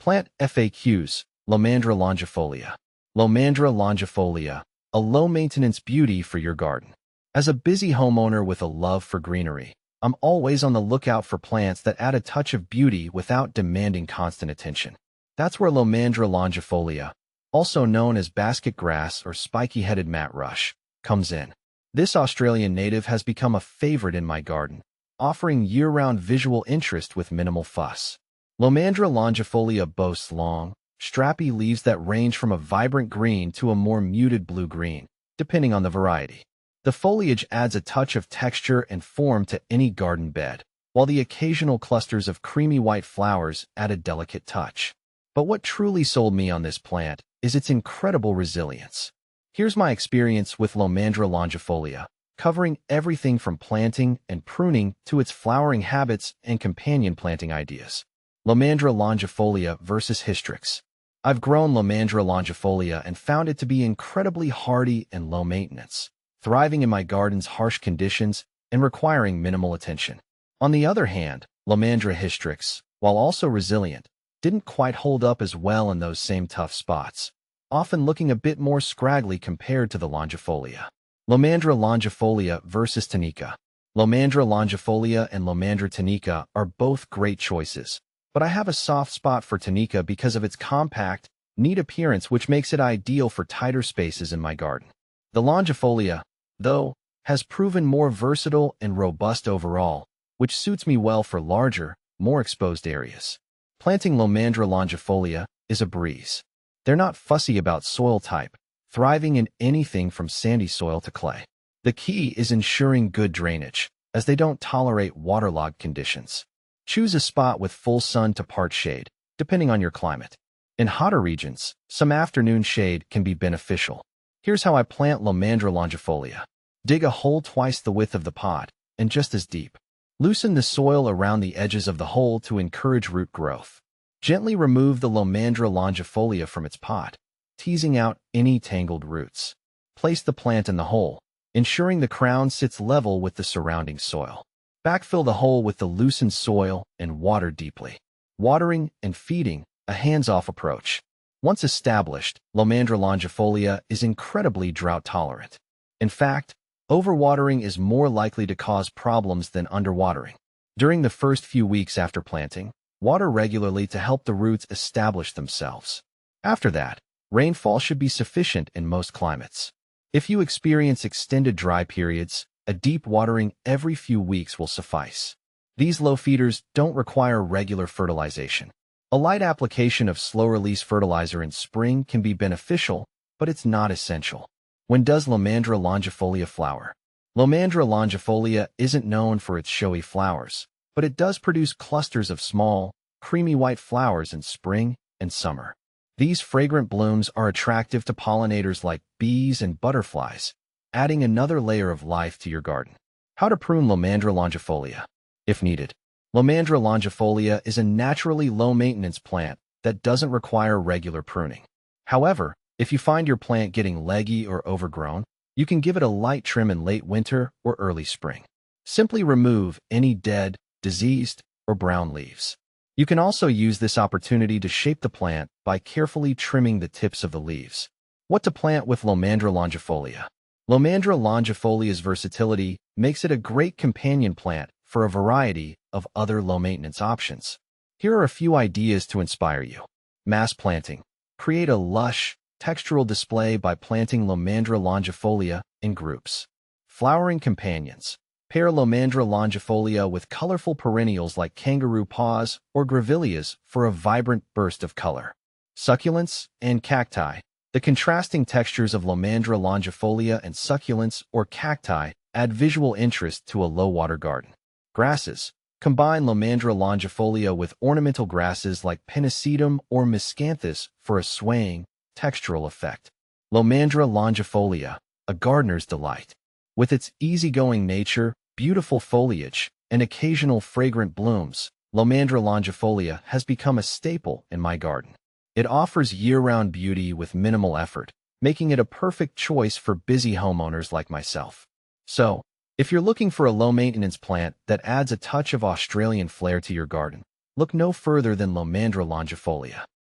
Plant FAQs, Lomandra longifolia. Lomandra longifolia, a low-maintenance beauty for your garden. As a busy homeowner with a love for greenery, I'm always on the lookout for plants that add a touch of beauty without demanding constant attention. That's where Lomandra longifolia, also known as basket grass or spiky-headed mat rush, comes in. This Australian native has become a favorite in my garden, offering year-round visual interest with minimal fuss. Lomandra longifolia boasts long, strappy leaves that range from a vibrant green to a more muted blue-green, depending on the variety. The foliage adds a touch of texture and form to any garden bed, while the occasional clusters of creamy white flowers add a delicate touch. But what truly sold me on this plant is its incredible resilience. Here's my experience with Lomandra longifolia, covering everything from planting and pruning to its flowering habits and companion planting ideas. Lomandra longifolia versus Hystrix. I've grown Lomandra longifolia and found it to be incredibly hardy and low maintenance, thriving in my garden's harsh conditions and requiring minimal attention. On the other hand, Lomandra hystrix, while also resilient, didn't quite hold up as well in those same tough spots, often looking a bit more scraggly compared to the longifolia. Lomandra longifolia versus Tanica. Lomandra longifolia and Lomandra tanica are both great choices, but I have a soft spot for Tanica because of its compact, neat appearance which makes it ideal for tighter spaces in my garden. The longifolia, though, has proven more versatile and robust overall, which suits me well for larger, more exposed areas. Planting Lomandra longifolia is a breeze. They're not fussy about soil type, thriving in anything from sandy soil to clay. The key is ensuring good drainage, as they don't tolerate waterlogged conditions. Choose a spot with full sun to part shade, depending on your climate. In hotter regions, some afternoon shade can be beneficial. Here's how I plant Lomandra longifolia. Dig a hole twice the width of the pot, and just as deep. Loosen the soil around the edges of the hole to encourage root growth. Gently remove the Lomandra longifolia from its pot, teasing out any tangled roots. Place the plant in the hole, ensuring the crown sits level with the surrounding soil. Backfill the hole with the loosened soil and water deeply. Watering and feeding, a hands-off approach. Once established, Lomandra longifolia is incredibly drought-tolerant. In fact, overwatering is more likely to cause problems than underwatering. During the first few weeks after planting, water regularly to help the roots establish themselves. After that, rainfall should be sufficient in most climates. If you experience extended dry periods, a deep watering every few weeks will suffice. These low feeders don't require regular fertilization. A light application of slow-release fertilizer in spring can be beneficial, but it's not essential. When does Lomandra longifolia flower? Lomandra longifolia isn't known for its showy flowers, but it does produce clusters of small, creamy white flowers in spring and summer. These fragrant blooms are attractive to pollinators like bees and butterflies, adding another layer of life to your garden. How to prune Lomandra longifolia, if needed. Lomandra longifolia is a naturally low-maintenance plant that doesn't require regular pruning. However, if you find your plant getting leggy or overgrown, you can give it a light trim in late winter or early spring. Simply remove any dead, diseased, or brown leaves. You can also use this opportunity to shape the plant by carefully trimming the tips of the leaves. What to plant with Lomandra longifolia? Lomandra longifolia's versatility makes it a great companion plant for a variety of other low-maintenance options. Here are a few ideas to inspire you. Mass planting. Create a lush, textural display by planting Lomandra longifolia in groups. Flowering companions. Pair Lomandra longifolia with colorful perennials like kangaroo paws or grevilleas for a vibrant burst of color. Succulents and cacti. The contrasting textures of Lomandra longifolia and succulents or cacti add visual interest to a low-water garden. Grasses. Combine Lomandra longifolia with ornamental grasses like Pennisetum or Miscanthus for a swaying, textural effect. Lomandra longifolia, a gardener's delight. With its easygoing nature, beautiful foliage, and occasional fragrant blooms, Lomandra longifolia has become a staple in my garden. It offers year-round beauty with minimal effort, making it a perfect choice for busy homeowners like myself. So, if you're looking for a low-maintenance plant that adds a touch of Australian flair to your garden, look no further than Lomandra longifolia.